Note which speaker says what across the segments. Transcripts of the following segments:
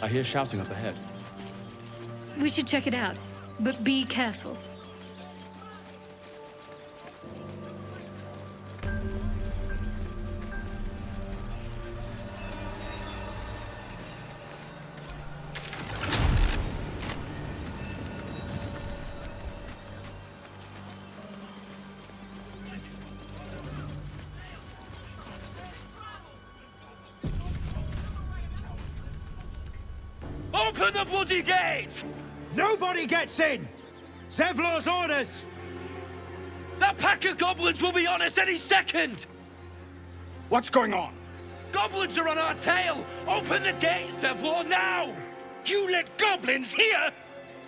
Speaker 1: I hear shouting up ahead.
Speaker 2: We should check it out, but be careful.
Speaker 3: Open the bloody gate!
Speaker 4: Nobody gets in! Zevlor's orders!
Speaker 3: That pack of goblins will be on us any second!
Speaker 4: What's going on?
Speaker 3: Goblins are on our tail! Open the gate, Zevlor, now!
Speaker 5: You let goblins here?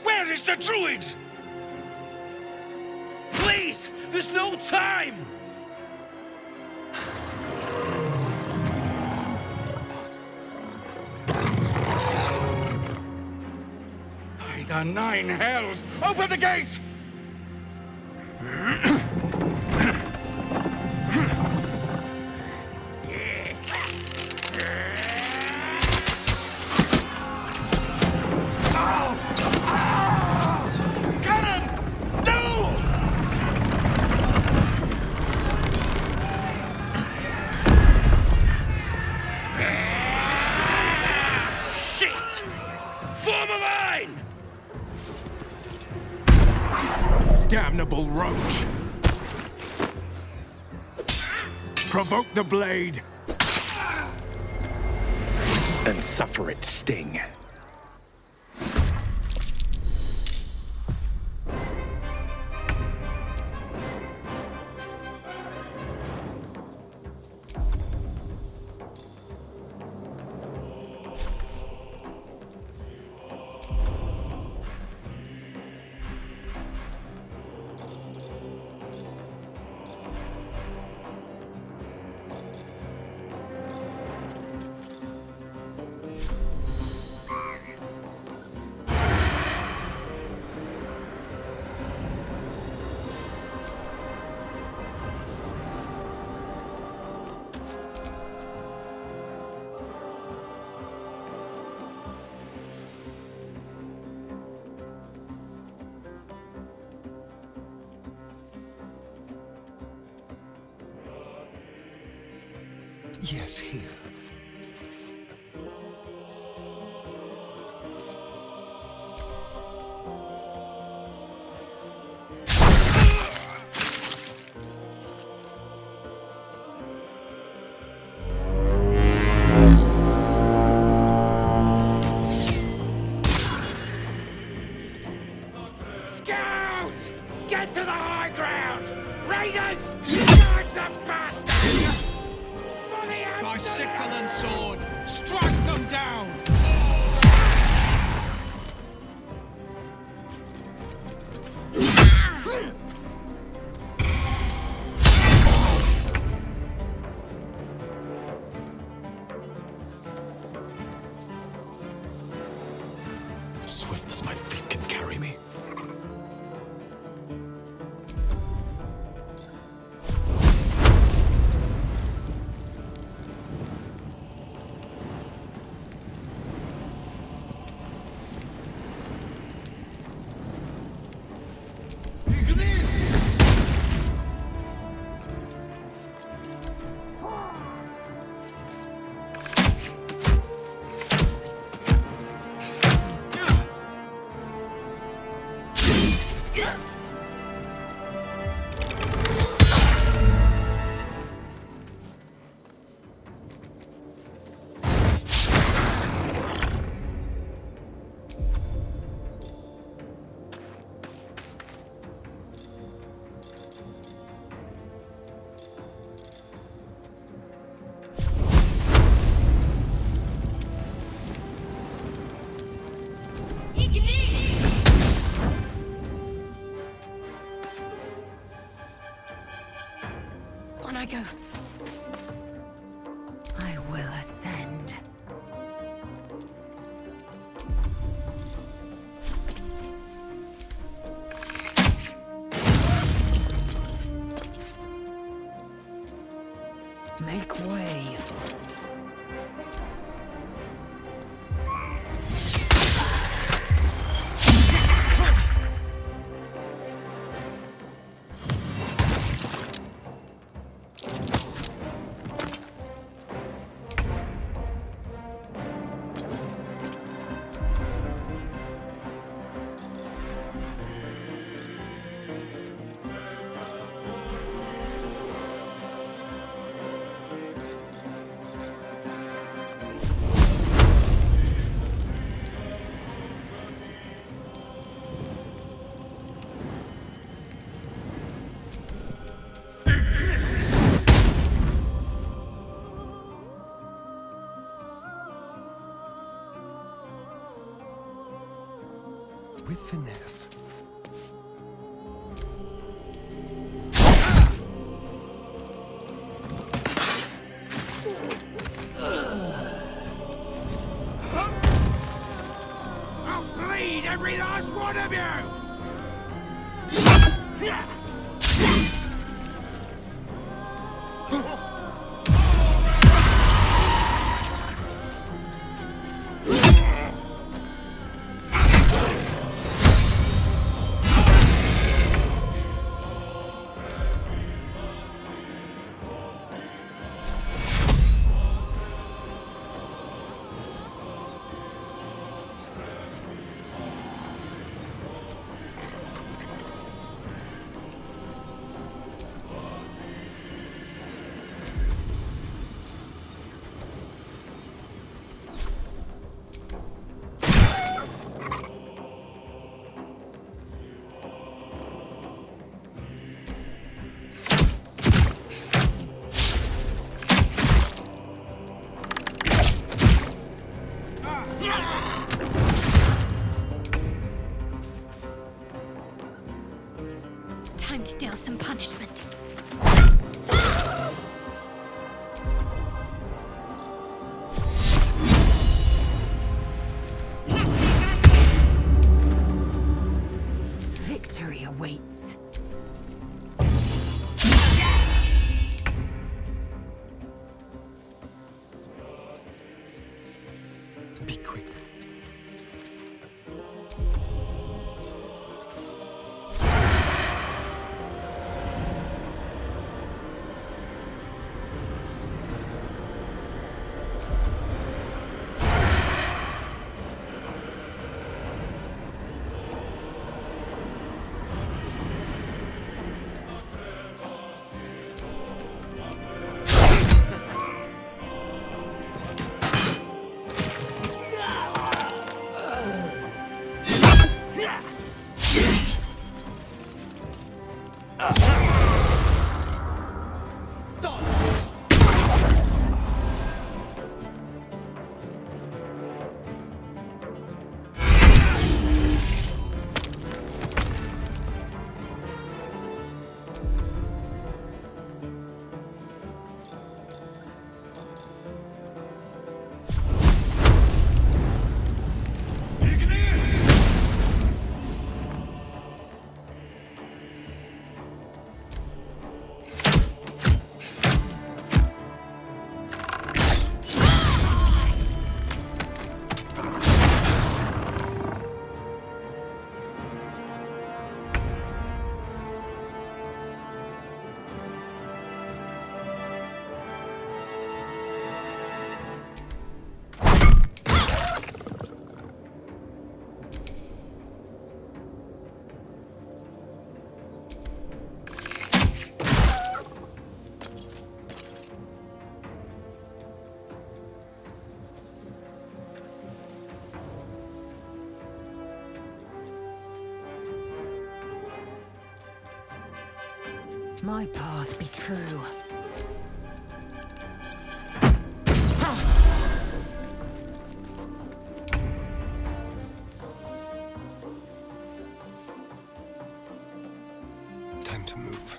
Speaker 5: Where is the druid?
Speaker 3: Please! There's no time!
Speaker 5: By the nine hells! Open the gate! Damnable roach! Provoke the blade! And suffer its sting. Yes, here.
Speaker 6: Scout! Get to the high ground! Raiders! Charge the bastards!
Speaker 7: By sickle and sword, strike them down!
Speaker 5: Swift as my feet can carry me.
Speaker 2: On I go. I will ascend. Make way. Time to deal some punishment.
Speaker 1: Victory awaits.
Speaker 8: Be quick.
Speaker 1: My path be true.
Speaker 8: Time to move.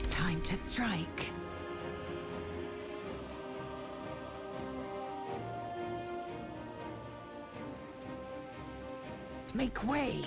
Speaker 1: Time to strike. Make way.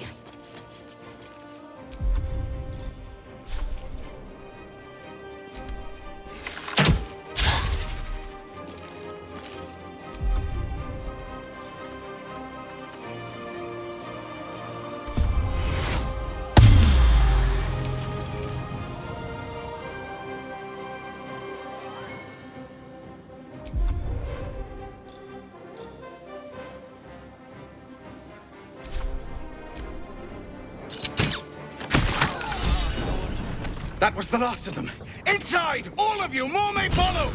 Speaker 5: That was the last of them. Inside! All of you! More may follow!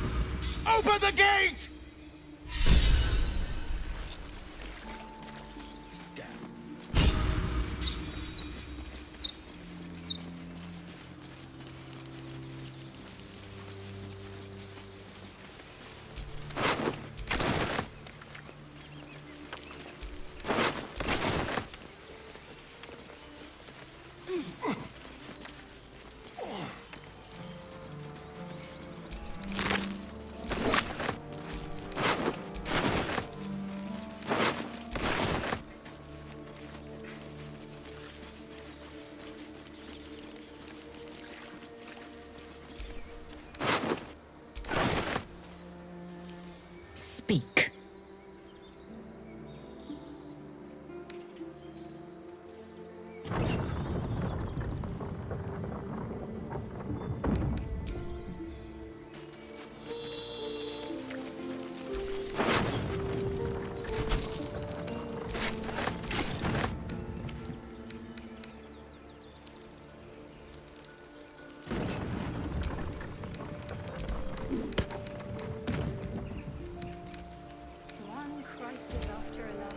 Speaker 5: Open the gate!
Speaker 1: Speak.
Speaker 9: One crisis after another.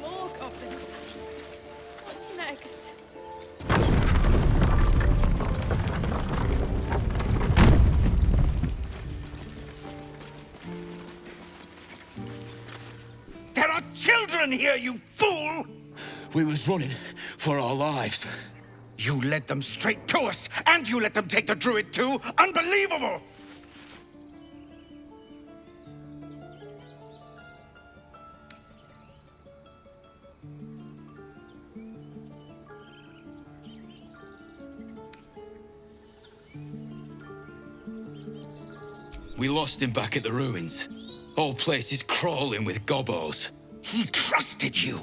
Speaker 9: More goblins. What's next?
Speaker 5: There are children here, you fool!
Speaker 3: We was running for our lives.
Speaker 5: You led them straight to us, and you let them take the druid too? Unbelievable!
Speaker 3: We lost him back at the ruins. Whole place is crawling with gobbos.
Speaker 5: He trusted you.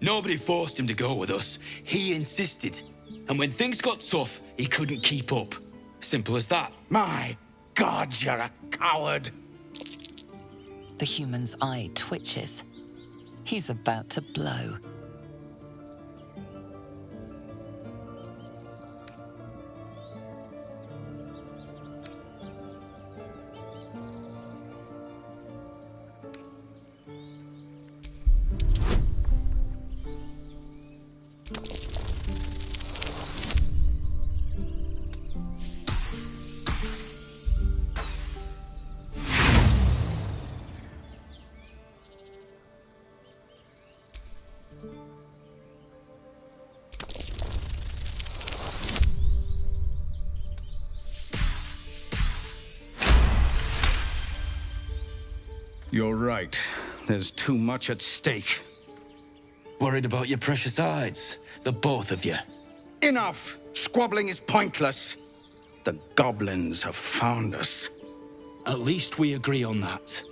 Speaker 3: Nobody forced him to go with us. He insisted. And when things got tough, he couldn't keep up. Simple as that.
Speaker 5: My God, you're a coward.
Speaker 10: The human's eye twitches. He's about to blow.
Speaker 4: You're right. There's too much at stake.
Speaker 3: Worried about your precious hides, the both of you.
Speaker 5: Enough! Squabbling is pointless. The goblins have found us.
Speaker 3: At least we agree on that.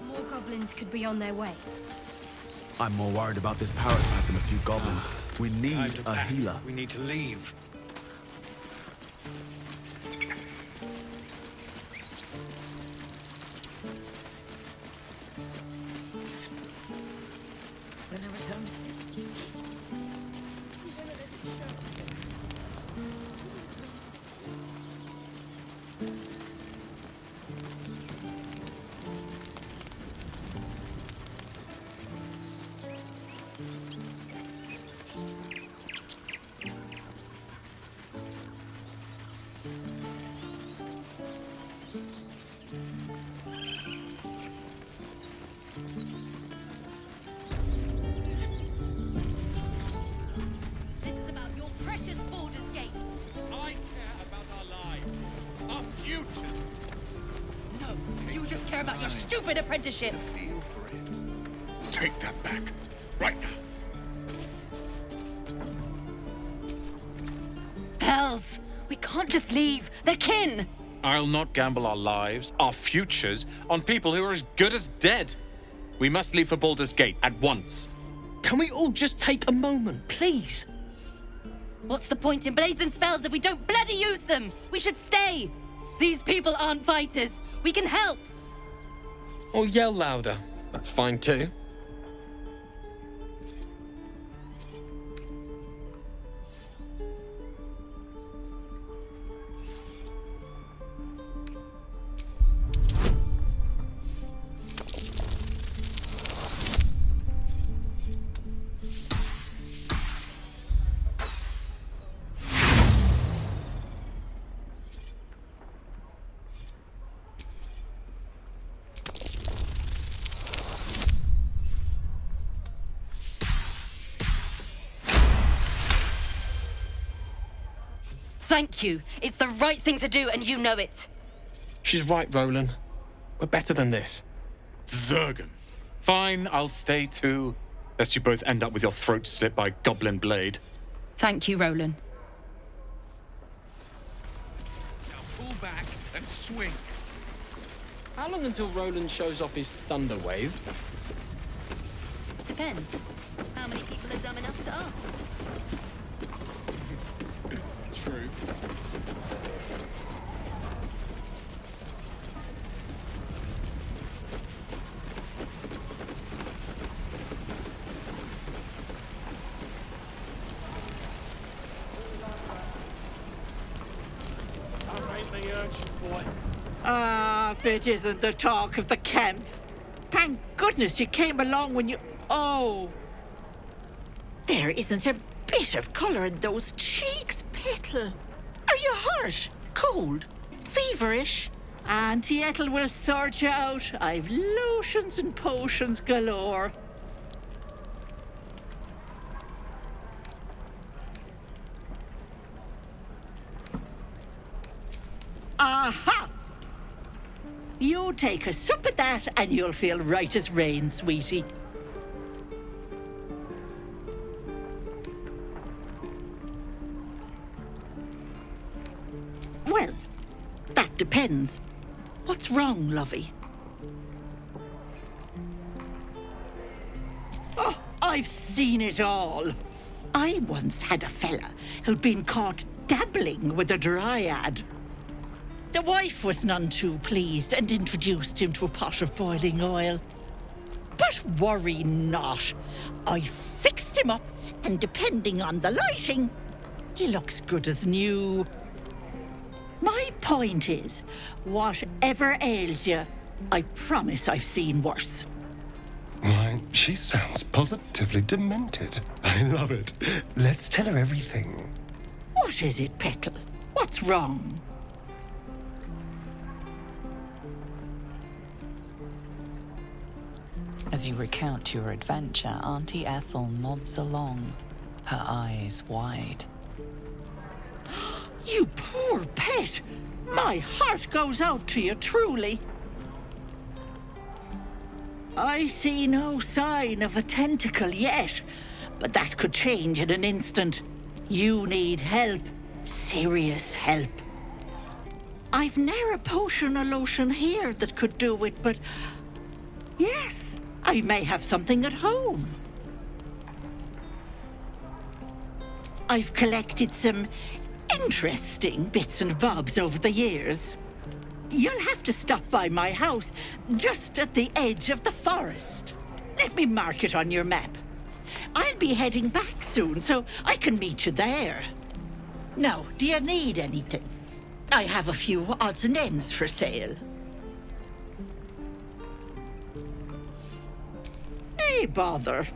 Speaker 2: More goblins could be on their way.
Speaker 11: I'm more worried about this parasite than a few goblins. We need a healer.
Speaker 5: We need to leave.
Speaker 1: When I was homesick.
Speaker 2: This is about your precious Baldur's Gate.
Speaker 7: I care about our lives, our future.
Speaker 2: No, you just care about your stupid apprenticeship.
Speaker 5: Feel for it. Take that back. Right now.
Speaker 2: Hells! We can't just leave. They're kin.
Speaker 7: I'll not gamble our lives, our futures, on people who are as good as dead.
Speaker 12: We must leave for Baldur's Gate at once.
Speaker 13: Can we all just take a moment, please?
Speaker 14: What's the point in blades and spells if we don't bloody use them? We should stay. These people aren't fighters. We can help.
Speaker 13: Or yell louder. That's fine too.
Speaker 14: Thank you. It's the right thing to do, and you know it.
Speaker 13: She's right, Roland. We're better than this.
Speaker 12: Zurgen. Fine, I'll stay too. Lest you both end up with your throats slit by goblin blade.
Speaker 14: Thank you, Roland.
Speaker 7: Now pull back and swing.
Speaker 13: How long until Roland shows off his thunder wave?
Speaker 14: Depends. How many people are dumb enough to ask?
Speaker 12: True.
Speaker 15: Ah, if it isn't the talk of the camp. Thank goodness you came along when you... Oh. There isn't a bit of colour in those cheeks, Petal. Are you hurt? Cold? Feverish? Auntie Ethel will sort you out. I've lotions and potions galore. Aha! You take a sup at that and you'll feel right as rain, sweetie. Well, that depends. What's wrong, lovey? Oh, I've seen it all. I once had a fella who'd been caught dabbling with a dryad. The wife was none too pleased and introduced him to a pot of boiling oil. But worry not. I fixed him up, and depending on the lighting, he looks good as new. My point is, whatever ails you, I promise I've seen worse.
Speaker 8: Why, she sounds positively demented. I love it. Let's tell her everything.
Speaker 15: What is it, Petal? What's wrong?
Speaker 10: As you recount your adventure, Auntie Ethel nods along, her eyes wide.
Speaker 15: You poor pet! My heart goes out to you, truly. I see no sign of a tentacle yet, but that could change in an instant. You need help. Serious help. I've ne'er a potion or lotion here that could do it, but... yes, I may have something at home. I've collected some interesting bits and bobs over the years. You'll have to stop by my house, just at the edge of the forest. Let me mark it on your map. I'll be heading back soon, so I can meet you there. Now, do you need anything? I have a few odds and ends for sale. Nay, bother.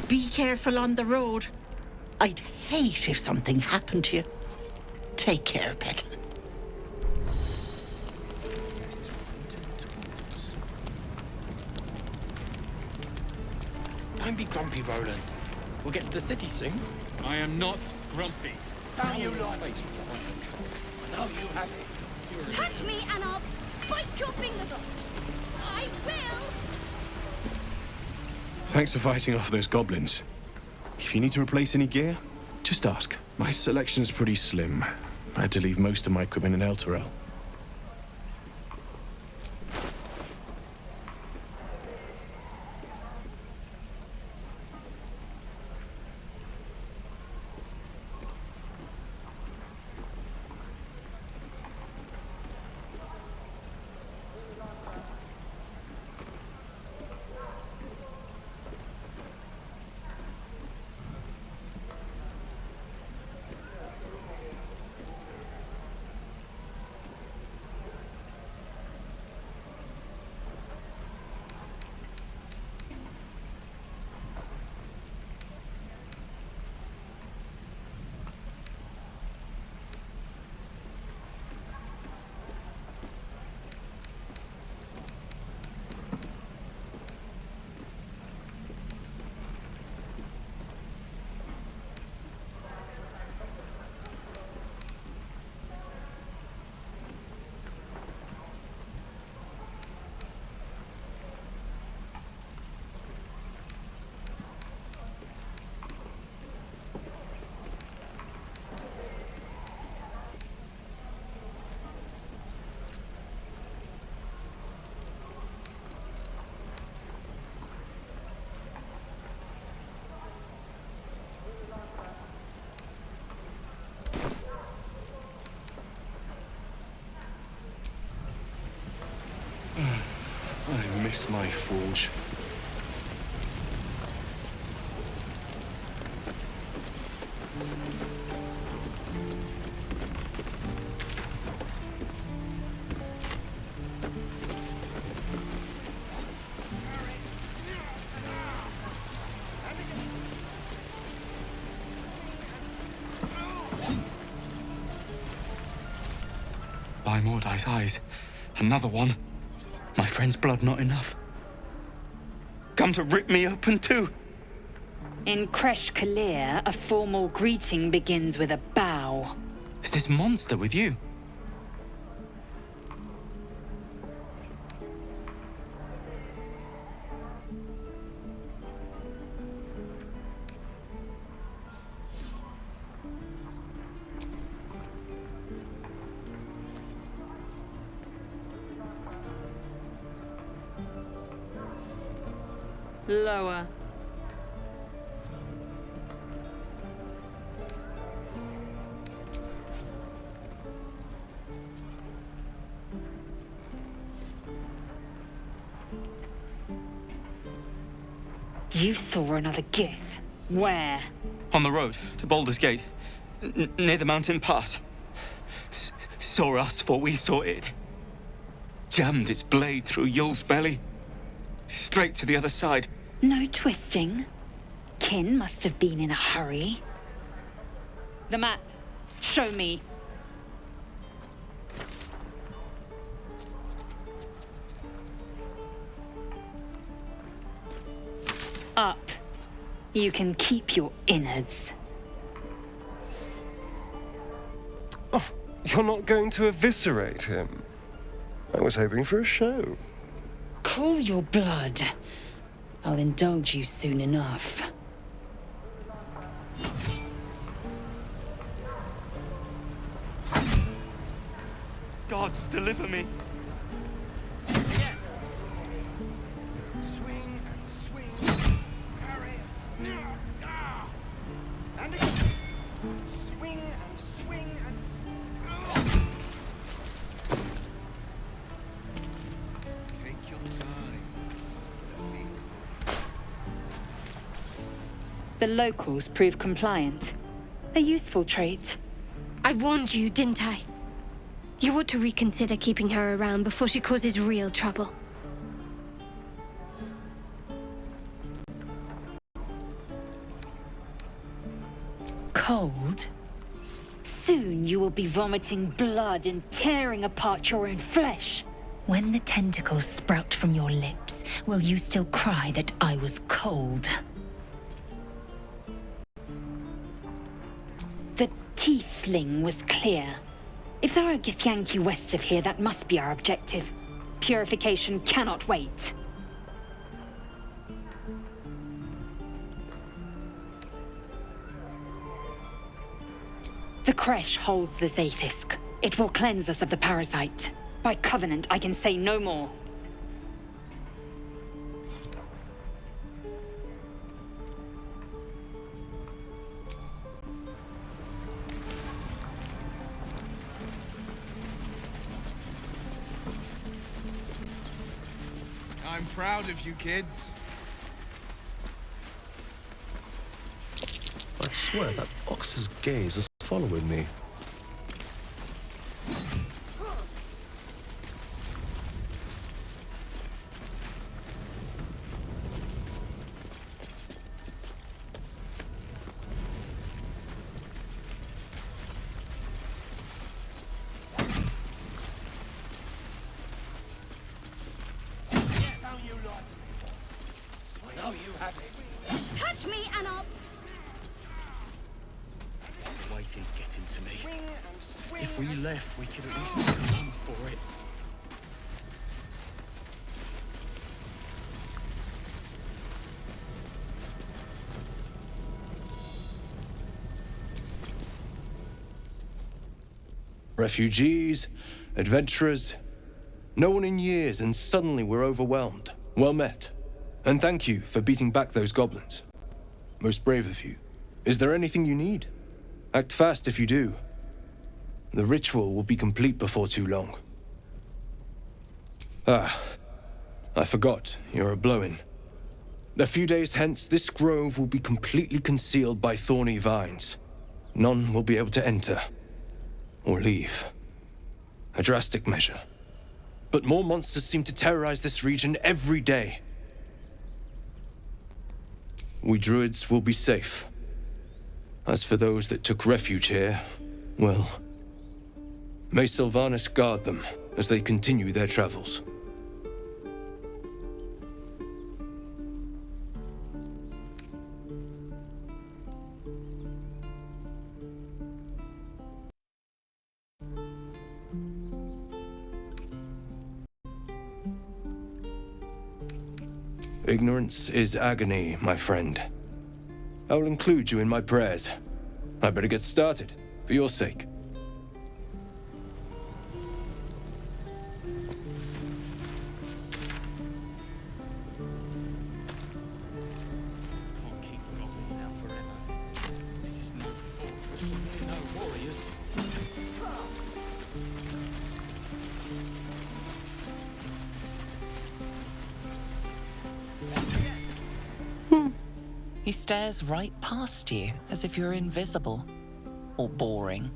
Speaker 15: Be careful on the road. I'd hate if something happened to you. Take care, Petal.
Speaker 13: Don't be grumpy, Roland. We'll get to the city soon.
Speaker 12: I am not grumpy.
Speaker 13: How you like it? I know you have it.
Speaker 9: Touch me and I'll bite your fingers off. I will.
Speaker 16: Thanks for fighting off those goblins. If you need to replace any gear, just ask. My selection's pretty slim. I had to leave most of my equipment in El Terrell. I miss my forge.
Speaker 3: By Mordai's eyes, another one. My friend's blood not enough. Come to rip me open too.
Speaker 1: In Kresh Kalir, a formal greeting begins with a bow.
Speaker 3: Is this monster with you?
Speaker 2: Lower.
Speaker 1: You saw another Gith. Where?
Speaker 3: On the road to Baldur's Gate, near the mountain pass. Saw us before we saw it. Jammed its blade through Yul's belly. Straight to the other side.
Speaker 1: No twisting. Kin must have been in a hurry. The map. Show me. Up. You can keep your innards.
Speaker 8: Oh, you're not going to eviscerate him? I was hoping for a show.
Speaker 1: Cool your blood. I'll indulge you soon enough.
Speaker 3: Gods, deliver me.
Speaker 6: Swing and swing. Parry. And again. Swing and swing and. Take your time.
Speaker 1: The locals prove compliant. A useful trait.
Speaker 2: I warned you, didn't I? You ought to reconsider keeping her around before she causes real trouble.
Speaker 1: cold? Soon you will be vomiting blood and tearing apart your own flesh. When the tentacles sprout from your lips, will you still cry that I was cold? The teeth sling was clear. If there are Githyanki west of here, that must be our objective. Purification cannot wait. The creche holds the Zaithisk. It will cleanse us of the parasite. By covenant, I can say no more.
Speaker 7: I'm proud of you, kids.
Speaker 8: I swear that ox's gaze is following me.
Speaker 6: I know you have it.
Speaker 9: Touch me and I'll...
Speaker 13: The waiting's getting to me. If we left, we could at least make a run for it.
Speaker 8: Refugees, adventurers, no one in years, and suddenly we're overwhelmed. Well met. And thank you for beating back those goblins. Most brave of you. Is there anything you need? Act fast if you do. The ritual will be complete before too long. Ah, I forgot, you're a blow-in. A few days hence, this grove will be completely concealed by thorny vines. None will be able to enter or leave. A drastic measure. But more monsters seem to terrorize this region every day. We druids will be safe. As for those that took refuge here, well, may Sylvanas guard them as they continue their travels. Ignorance is agony, my friend. I will include you in my prayers. I better get started, for your sake.
Speaker 13: Can't keep the goblins out forever. This is no fortress, no warriors.
Speaker 10: He stares right past you, as if you're invisible. Or boring.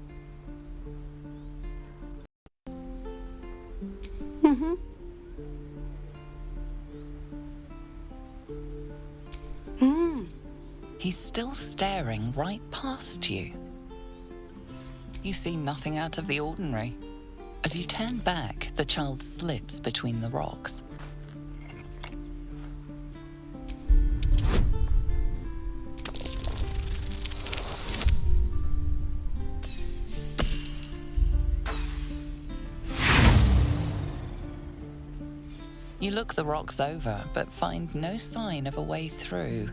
Speaker 10: He's still staring right past you. You see nothing out of the ordinary. As you turn back, the child slips between the rocks. You look the rocks over, but find no sign of a way through.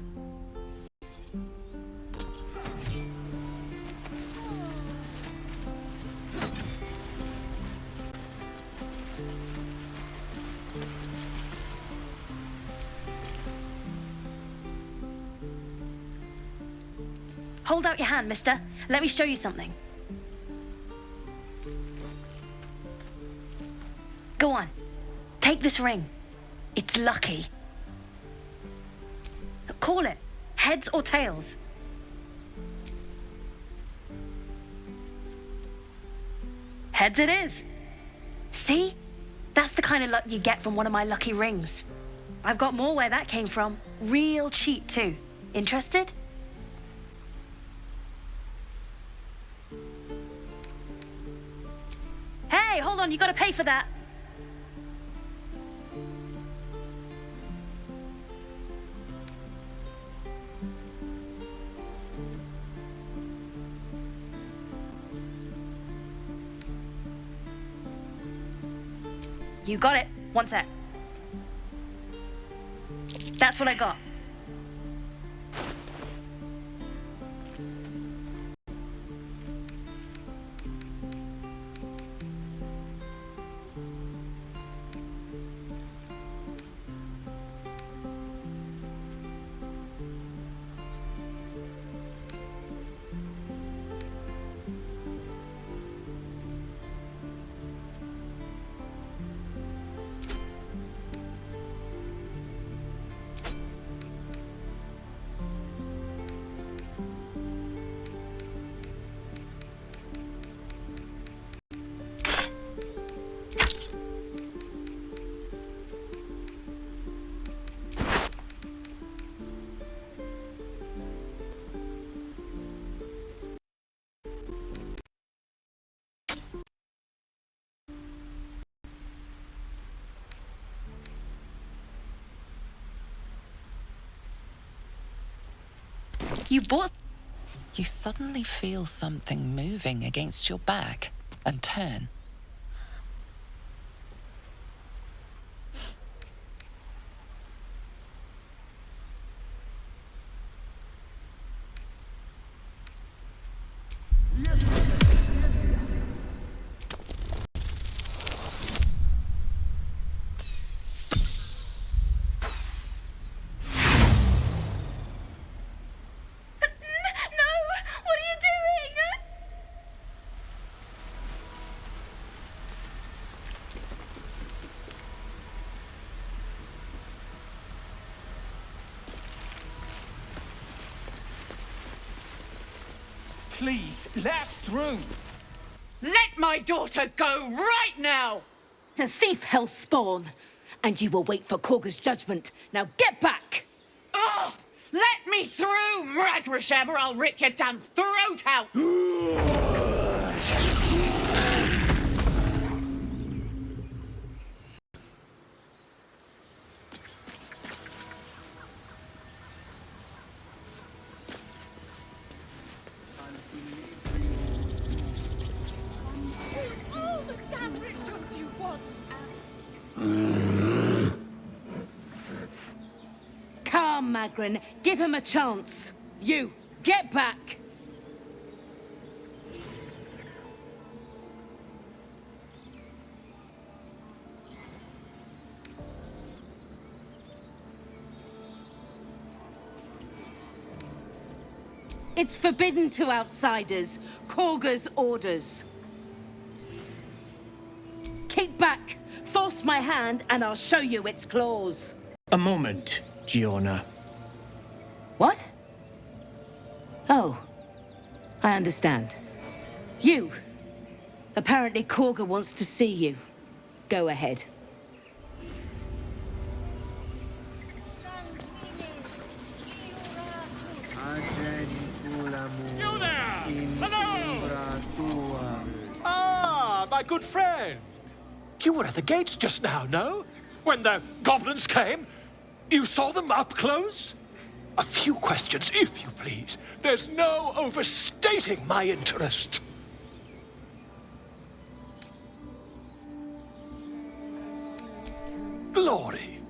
Speaker 17: Hold out your hand, mister. Let me show you something. Go on. Take this ring. It's lucky. Call it. Heads or tails. Heads it is. See? That's the kind of luck you get from one of my lucky rings. I've got more where that came from. Real cheap, too. Interested? Hey, hold on, you gotta pay for that. You got it. One sec. That's what I got. You bought...
Speaker 10: You suddenly feel something moving against your back and turn.
Speaker 6: Please, let us through.
Speaker 14: Let my daughter go right now!
Speaker 1: The thief hell spawn, and you will wait for Korga's judgment. Now get back!
Speaker 14: Oh, let me through, Mragrasham, or I'll rip your damn throat out!
Speaker 9: All the damn rituals you want!
Speaker 1: Come, Magrin, give him a chance. You, get back! It's forbidden to outsiders. Korga's orders. Keep back. Force my hand and I'll show you its claws.
Speaker 13: A moment, Giona.
Speaker 1: What? Oh, I understand. You. Apparently Korga wants to see you. Go ahead.
Speaker 6: You there! Hello! Ah, my good friend. You were at the gates just now, no? When the goblins came? You saw them up close? A few questions, if you please. There's no overstating my interest. Glory.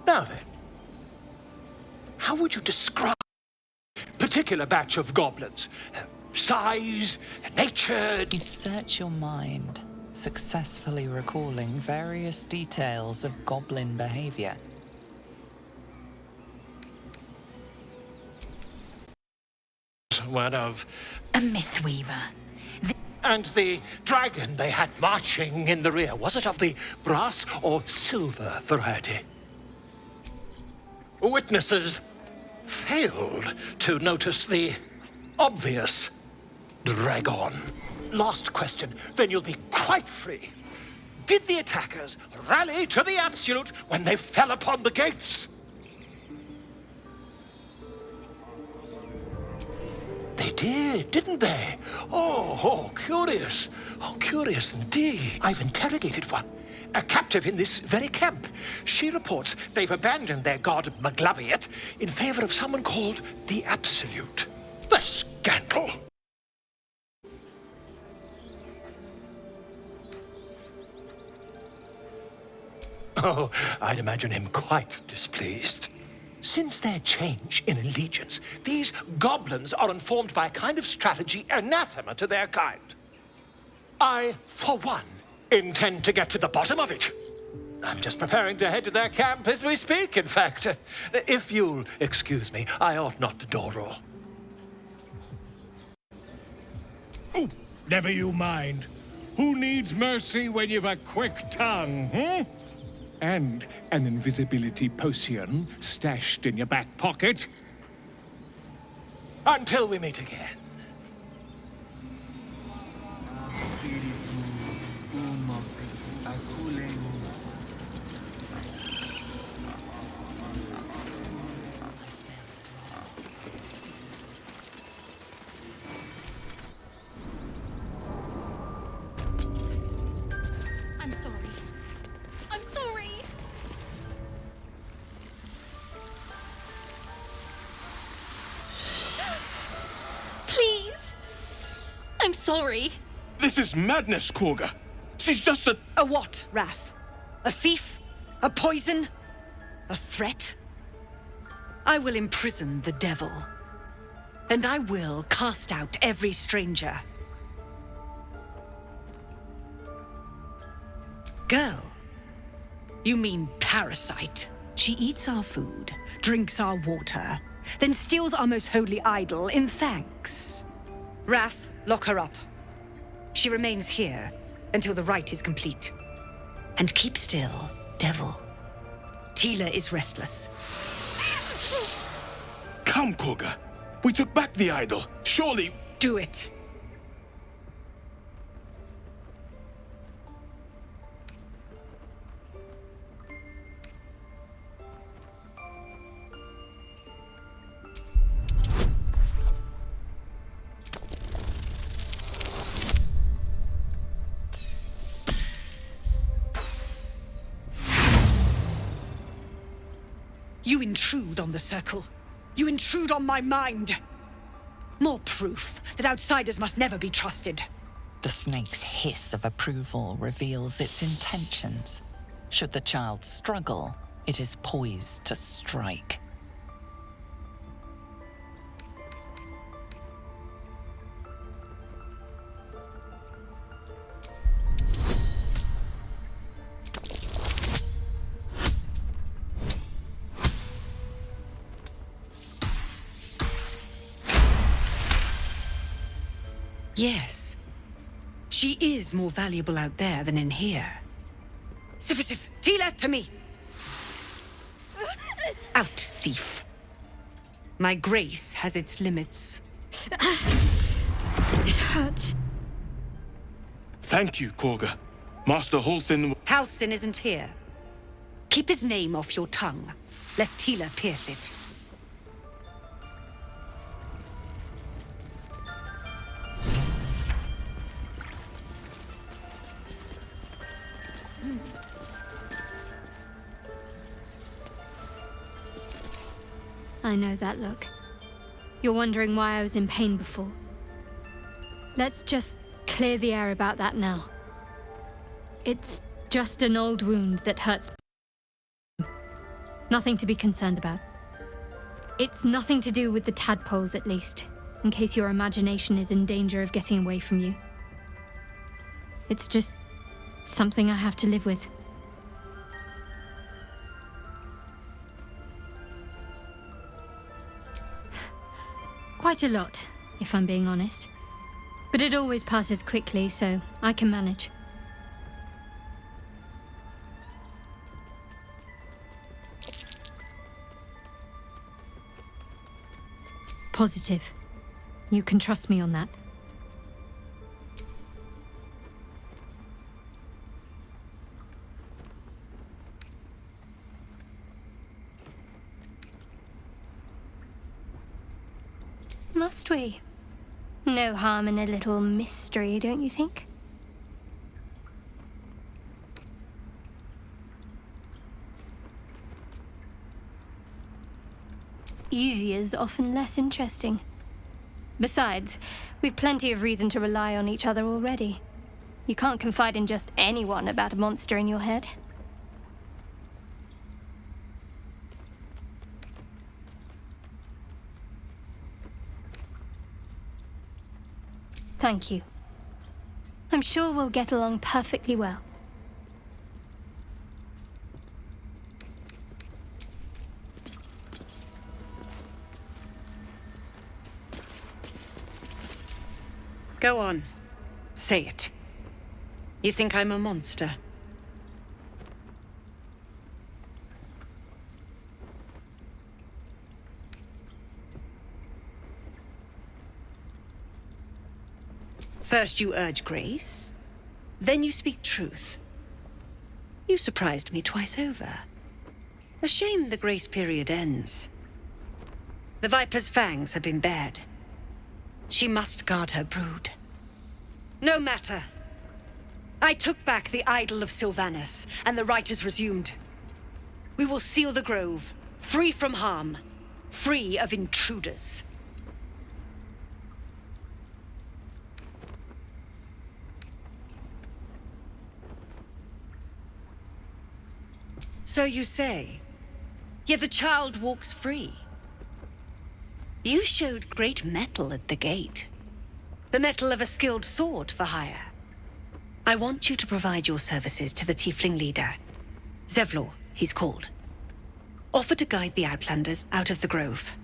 Speaker 6: Now then, how would you describe a particular batch of goblins? Size, nature?
Speaker 10: You search your mind, successfully recalling various details of goblin behavior.
Speaker 6: One of...
Speaker 1: A Mythweaver.
Speaker 6: And the dragon they had marching in the rear, was it of the brass or silver variety? Witnesses failed to notice the obvious dragon. Last question, then you'll be quite free. Did the attackers rally to the absolute when they fell upon the gates? They did, didn't they? Curious. Oh, curious indeed. I've interrogated one. A captive in this very camp. She reports they've abandoned their god Maglabiet in favor of someone called the Absolute. The scandal! Oh, I'd imagine him quite displeased. Since their change in allegiance, these goblins are informed by a kind of strategy anathema to their kind. I, for one, intend to get to the bottom of it. I'm just preparing to head to their camp as we speak, in fact. If you'll excuse me, I ought not to door roll.
Speaker 13: Oh, never you mind. Who needs mercy when you've a quick tongue, hmm? And an invisibility potion stashed in your back pocket.
Speaker 6: Until we meet again.
Speaker 9: I'm sorry. I'm sorry. Please. I'm sorry.
Speaker 16: This is madness, Korga. She's just a...
Speaker 18: A what, Wrath? A thief? A poison? A threat? I will imprison the devil. And I will cast out every stranger. Girl? You mean parasite?
Speaker 19: She eats our food, drinks our water, then steals our most holy idol in thanks.
Speaker 18: Wrath, lock her up. She remains here until the rite is complete. And keep still, devil. Tila is restless.
Speaker 16: Come, Korga. We took back the idol. Surely...
Speaker 18: Do it. You intrude on the circle. You intrude on my mind. More proof that outsiders must never be trusted.
Speaker 10: The snake's hiss of approval reveals its intentions. Should the child struggle, it is poised to strike.
Speaker 18: Yes. She is more valuable out there than in here. Sif, Tila, to me! Out, thief. My grace has its limits.
Speaker 2: It hurts.
Speaker 16: Thank you, Korga. Master Halsin...
Speaker 18: Halsin isn't here. Keep his name off your tongue, lest Tila pierce it.
Speaker 2: I know that look. You're wondering why I was in pain before. Let's just clear the air about that now. It's just an old wound that hurts. Nothing to be concerned about. It's nothing to do with the tadpoles, at least, in case your imagination is in danger of getting away from you. It's just something I have to live with. Quite a lot, if I'm being honest. But it always passes quickly, so I can manage. Positive. You can trust me on that. Must we? No harm in a little mystery, don't you think? Easier's often less interesting. Besides, we've plenty of reason to rely on each other already. You can't confide in just anyone about a monster in your head. Thank you. I'm sure we'll get along perfectly well.
Speaker 18: Go on. Say it. You think I'm a monster? First you urge grace, then you speak truth. You surprised me twice over. A shame the grace period ends. The Viper's fangs have been bared. She must guard her brood. No matter. I took back the idol of Sylvanus, and the rite is resumed. We will seal the grove, free from harm, free of intruders. So you say, yet the child walks free. You showed great mettle at the gate. The mettle of a skilled sword for hire. I want you to provide your services to the tiefling leader. Zevlor, he's called. Offer to guide the Outlanders out of the grove.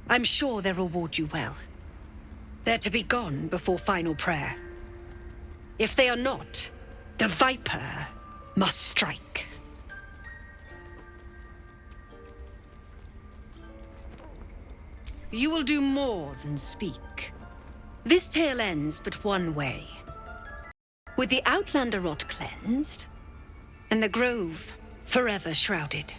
Speaker 18: I'm sure they'll reward you well. They're to be gone before final prayer. If they are not, the Viper must strike. You will do more than speak. This tale ends but one way. With the Outlander rot cleansed, and the grove forever shrouded.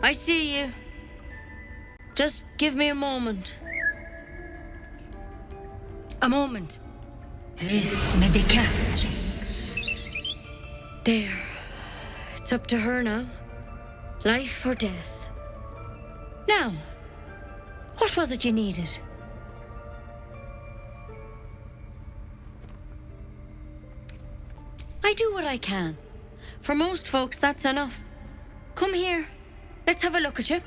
Speaker 17: I see you. Just give me a moment. A moment.
Speaker 1: This medicatrix.
Speaker 17: There. It's up to her now. Life or death. Now, what was it you needed? I do what I can. For most folks, that's enough. Come here. Let's have a look at you.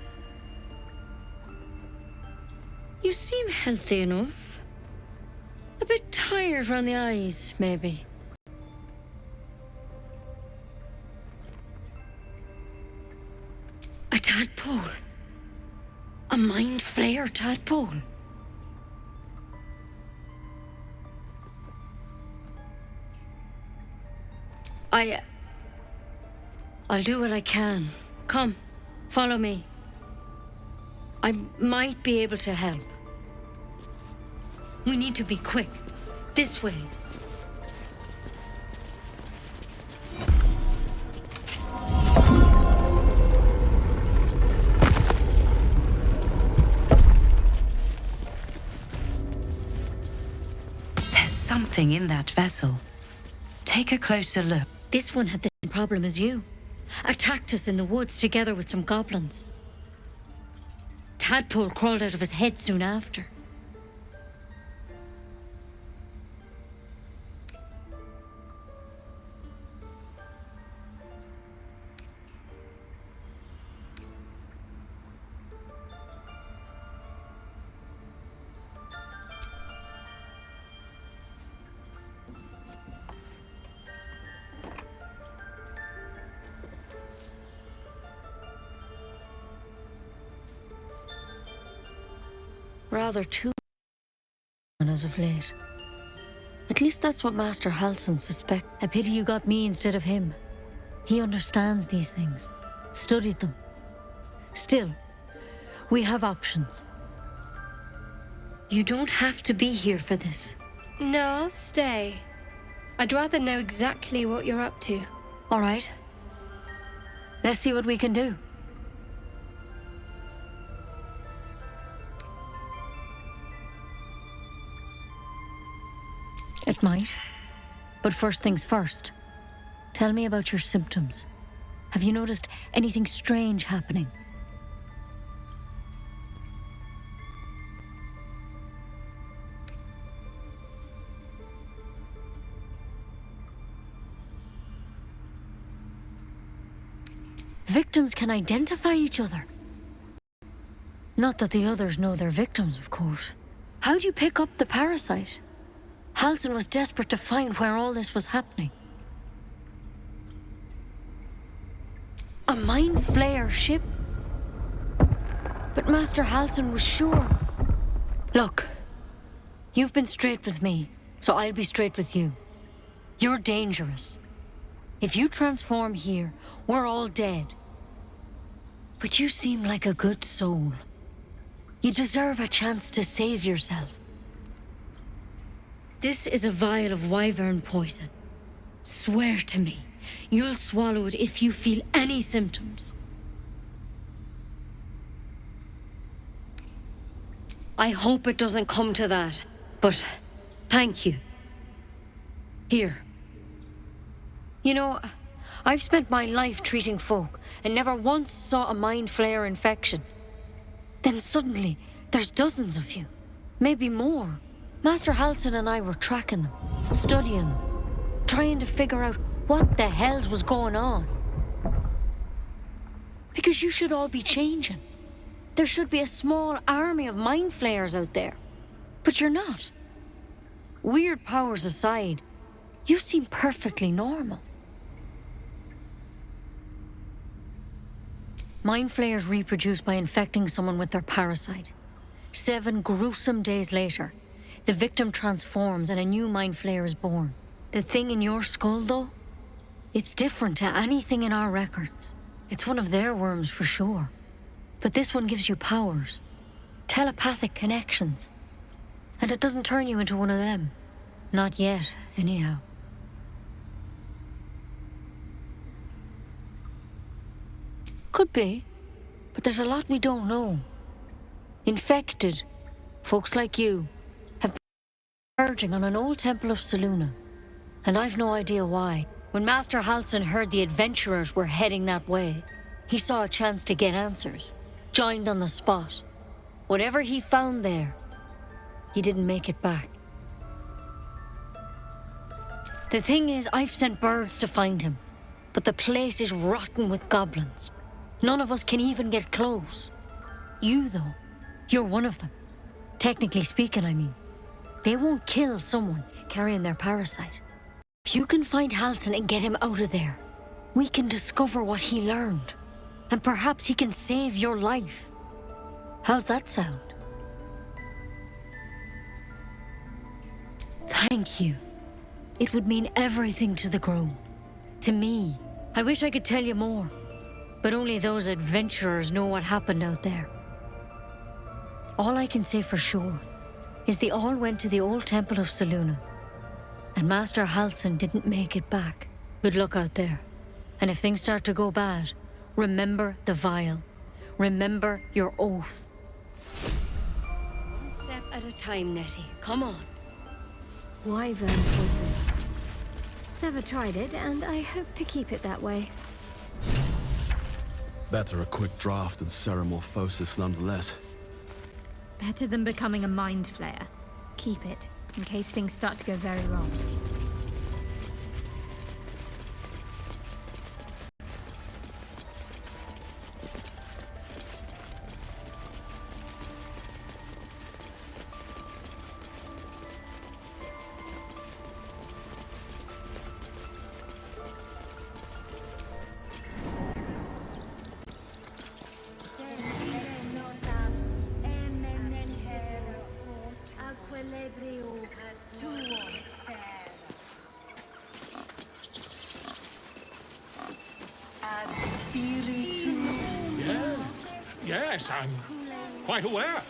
Speaker 17: You seem healthy enough. A bit tired around the eyes, maybe. A tadpole. A mind flayer tadpole. I'll do what I can. Come, follow me. I might be able to help. We need to be quick. This way.
Speaker 1: There's something in that vessel. Take a closer look.
Speaker 17: This one had the same problem as you. Attacked us in the woods together with some goblins. Tadpole crawled out of his head soon after. Rather too as of late. At least that's what Master Halson suspects. A pity you got me instead of him. He understands these things, studied them. Still, we have options. You don't have to be here for this.
Speaker 2: No, I'll stay. I'd rather know exactly what you're up to.
Speaker 17: All right. Let's see what we can do. It might. But first things first. Tell me about your symptoms. Have you noticed anything strange happening? Victims can identify each other. Not that the others know they're victims, of course. How'd you pick up the parasite? Halsin was desperate to find where all this was happening. A mind flayer ship? But Master Halsin was sure. Look, you've been straight with me, so I'll be straight with you. You're dangerous. If you transform here, we're all dead. But you seem like a good soul. You deserve a chance to save yourself. This is a vial of wyvern poison. Swear to me, you'll swallow it if you feel any symptoms. I hope it doesn't come to that, but thank you. Here. You know, I've spent my life treating folk and never once saw a mind flayer infection. Then suddenly, there's dozens of you. Maybe more. Master Halsin and I were tracking them, studying them, trying to figure out what the hells was going on. Because you should all be changing. There should be a small army of mind flayers out there. But you're not. Weird powers aside, you seem perfectly normal. Mind flayers reproduce by infecting someone with their parasite. 7 gruesome days later, the victim transforms and a new mind flayer is born. The thing in your skull, though, it's different to anything in our records. It's one of their worms for sure. But this one gives you powers, telepathic connections. And it doesn't turn you into one of them. Not yet, anyhow. Could be, but there's a lot we don't know. Infected, folks like you, have been converging on an old temple of Selûne. And I've no idea why. When Master Halsin heard the adventurers were heading that way, he saw a chance to get answers, joined on the spot. Whatever he found there, he didn't make it back. The thing is, I've sent birds to find him, but the place is rotten with goblins. None of us can even get close. You, though, you're one of them. Technically speaking, I mean. They won't kill someone carrying their parasite. If you can find Halsin and get him out of there, we can discover what he learned. And perhaps he can save your life. How's that sound? Thank you. It would mean everything to the Grove. To me. I wish I could tell you more. But only those adventurers know what happened out there. All I can say for sure is they all went to the old temple of Selûne. And Master Halsin didn't make it back. Good luck out there. And if things start to go bad, remember the vial. Remember your oath. One step at a time, Nettie. Come on.
Speaker 2: Wyvern poison. Never tried it, and I hope to keep it that way.
Speaker 11: Better a quick draft than ceremorphosis nonetheless.
Speaker 2: Better than becoming a mind flayer. Keep it, in case things start to go very wrong.
Speaker 6: Yes, I'm quite aware.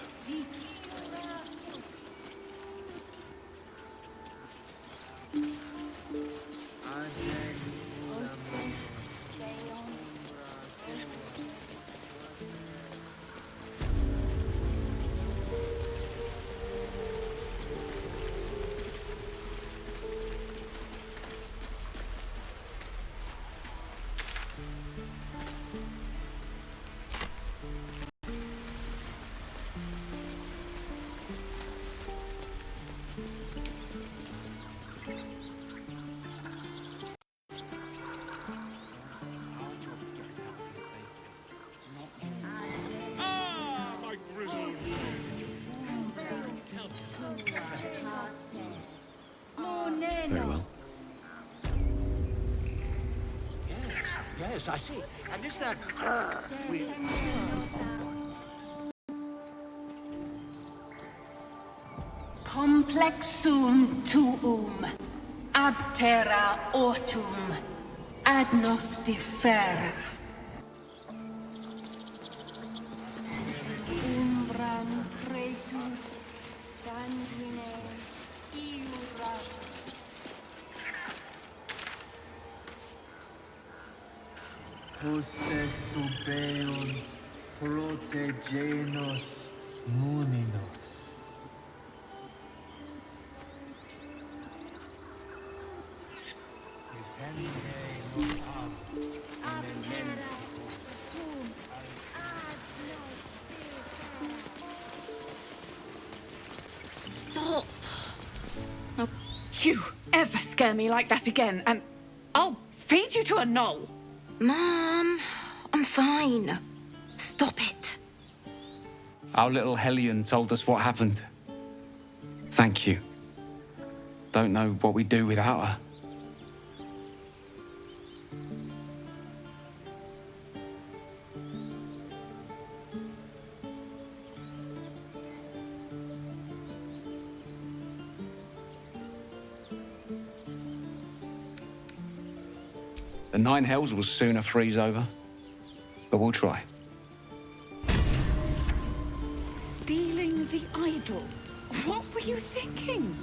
Speaker 6: Yes, I see. And is that...
Speaker 20: Complexum tuum, ab terra ortum, ad nos differa. Umbram cretus sanguine iurat.
Speaker 21: Hostes subeunt protegenos muninos.
Speaker 18: Stop!
Speaker 22: Oh, you ever scare me like that again, and I'll feed you to a knoll.
Speaker 18: Mom, I'm fine. Stop it.
Speaker 23: Our little Hellion told us what happened. Thank you. Don't know what we'd do without her. The Nine Hells will sooner freeze over, but we'll try.
Speaker 22: Stealing the idol? What were you thinking?